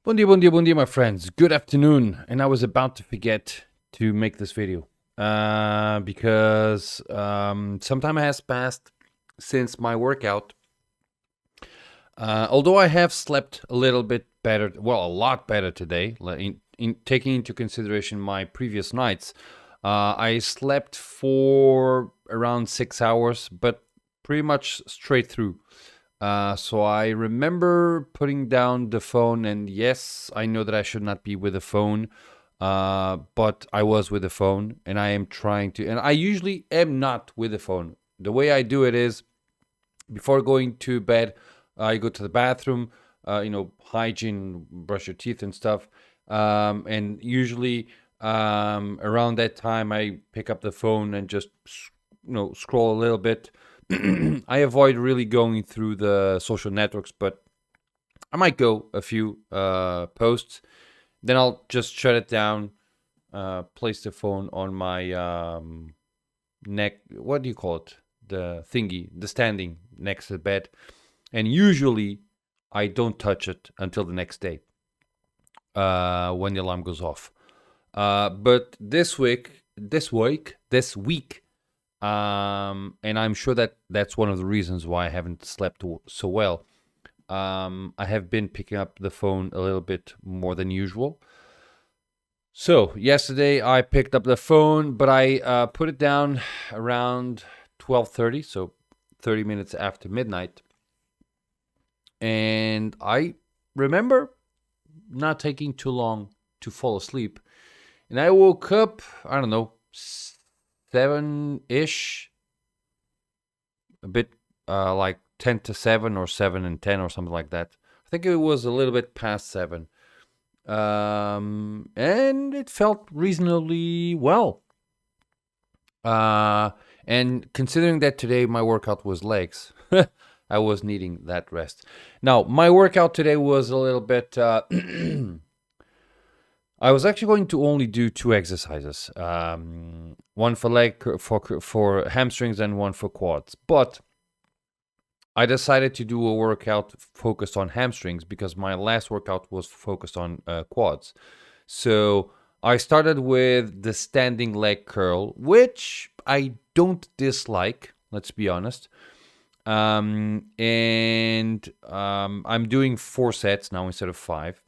Bon dia, my friends. Good afternoon. And I was about to forget to make this video because some time has passed since my workout. Although I have slept a little bit better, well, a lot better today, in taking into consideration my previous nights. I slept for around 6 hours, but pretty much straight through. So I remember putting down the phone, and yes, I know that I should not be with the phone, but I was with the phone, and I am trying to, and I usually am not with the phone. The way I do it is before going to bed, I go to the bathroom, hygiene, brush your teeth and stuff, and usually around that time I pick up the phone and just scroll a little bit. I avoid really going through the social networks, but I might go a few posts. Then I'll just shut it down, place the phone on my neck. What do you call it? The thingy, the standing next to the bed. And usually I don't touch it until the next day when the alarm goes off. But this week, and I'm sure that that's one of the reasons why I haven't slept so well. I have been picking up the phone a little bit more than usual. So yesterday I picked up the phone, but I put it down around 12:30, so 30 minutes after midnight. And I remember not taking too long to fall asleep. And I woke up, I don't know, 7-ish, a bit like 10 to 7 or 7 and 10 or something like that. I think it was a little bit past 7. And it felt reasonably well. And considering that today my workout was legs, I was needing that rest. Now, my workout today was a little bit... I was actually going to only do 2 exercises, one for leg for hamstrings and one for quads. But I decided to do a workout focused on hamstrings because my last workout was focused on quads. So I started with the standing leg curl, which I don't dislike, let's be honest. I'm doing 4 sets now instead of 5.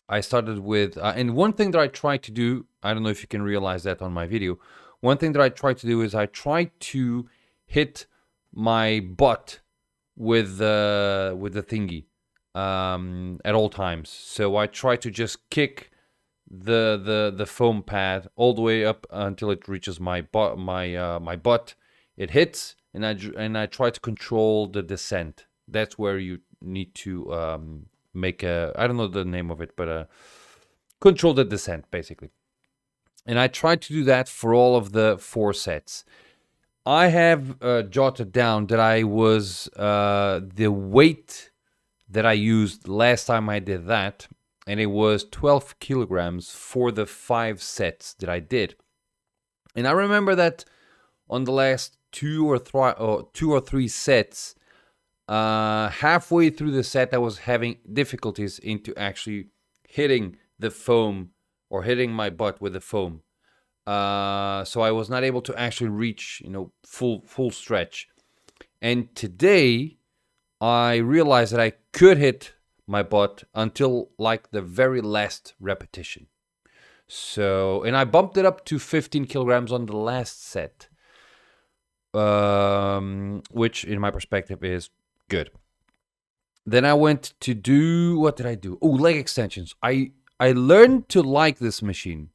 I started with, and one thing that I try to do, I don't know if you can realize that on my video, one thing that I try to do is I try to hit my butt with the thingy at all times. So I try to just kick the foam pad all the way up until it reaches my butt. My butt. It hits, and I try to control the descent. That's where you need to make I don't know the name of it, but control the descent basically. And I tried to do that for all of the 4 sets. I have jotted down that I was the weight that I used last time I did that, and it was 12 kilograms for the 5 sets that I did. And I remember that on the last 2 or 3 sets, halfway through the set, I was having difficulties into actually hitting the foam or hitting my butt with the foam. So I was not able to actually reach, full stretch. And today, I realized that I could hit my butt until like the very last repetition. So, and I bumped it up to 15 kilograms on the last set, which in my perspective is good. Then I went to do, what did I do? Oh, leg extensions. I learned to like this machine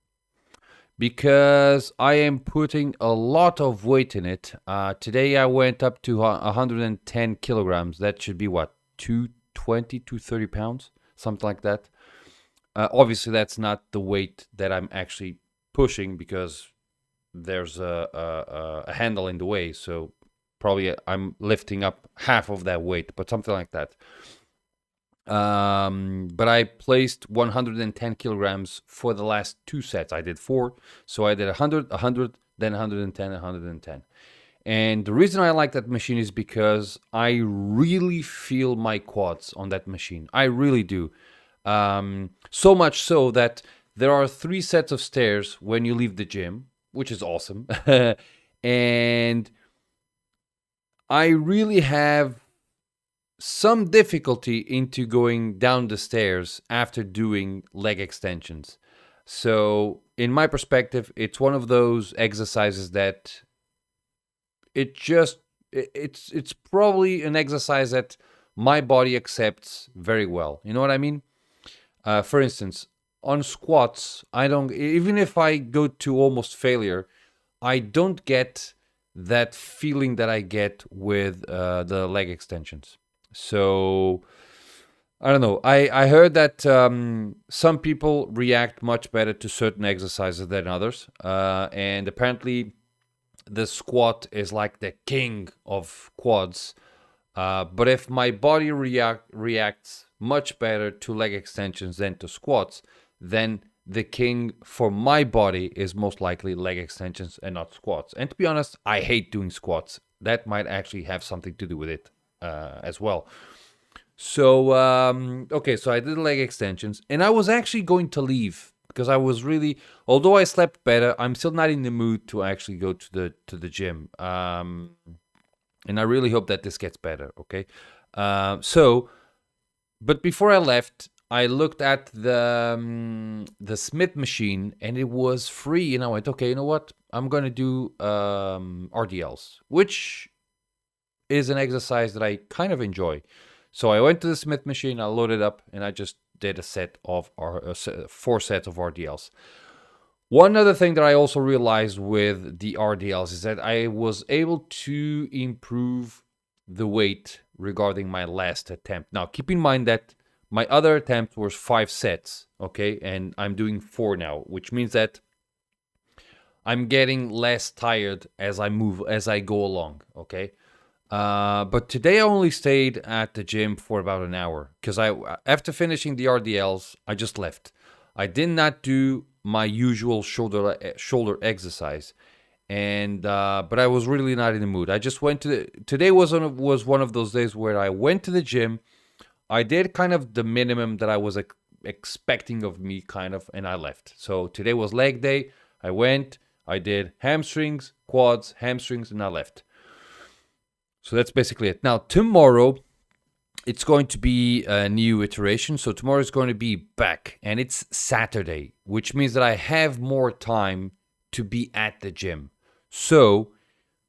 because I am putting a lot of weight in it. Today I went up to 110 kilograms. That should be what, 220, 230 pounds? Something like that. Obviously, that's not the weight that I'm actually pushing because there's a handle in the way. So probably I'm lifting up half of that weight, but something like that. But I placed 110 kilograms for the last 2 sets. I did 4. So I did 100, 100, then 110, 110. And the reason I like that machine is because I really feel my quads on that machine. I really do. So much so that there are 3 sets of stairs when you leave the gym, which is awesome. And I really have some difficulty into going down the stairs after doing leg extensions. So, in my perspective, it's one of those exercises that it's probably an exercise that my body accepts very well. You know what I mean? For instance, on squats, I don't, even if I go to almost failure, I don't get that feeling that I get with the leg extensions. So I don't know. I heard that some people react much better to certain exercises than others, and apparently the squat is like the king of quads. But if my body reacts much better to leg extensions than to squats, then the king for my body is most likely leg extensions and not squats. And to be honest, I hate doing squats. That might actually have something to do with it as well. So, okay, so I did leg extensions, and I was actually going to leave because I was really, although I slept better, I'm still not in the mood to actually go to the gym. And I really hope that this gets better. Okay, so, but before I left, I looked at the Smith machine, and it was free, and I went, okay, you know what? I'm gonna do RDLs, which is an exercise that I kind of enjoy. So I went to the Smith machine, I loaded up, and I just did a set of 4 sets of RDLs. One other thing that I also realized with the RDLs is that I was able to improve the weight regarding my last attempt. Now, keep in mind that my other attempt was 5 sets, okay, and I'm doing 4 now, which means that I'm getting less tired as I move, as I go along, okay. But today I only stayed at the gym for about an hour because after finishing the RDLs, I just left. I did not do my usual shoulder exercise, and but I was really not in the mood. I just went to today was one of those days where I went to the gym. I did kind of the minimum that I was expecting of me, kind of, and I left. So today was leg day. I went. I did hamstrings, quads, hamstrings, and I left. So that's basically it. Now, tomorrow, it's going to be a new iteration. So tomorrow is going to be back, and it's Saturday, which means that I have more time to be at the gym. So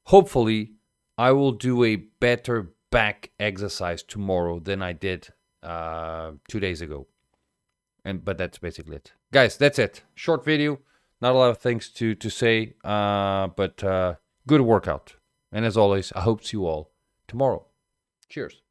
hopefully, I will do a better back exercise tomorrow than I did 2 days ago. But that's basically it. Guys, that's it. Short video. Not a lot of things to say, but good workout. And as always, I hope to see you all tomorrow. Cheers.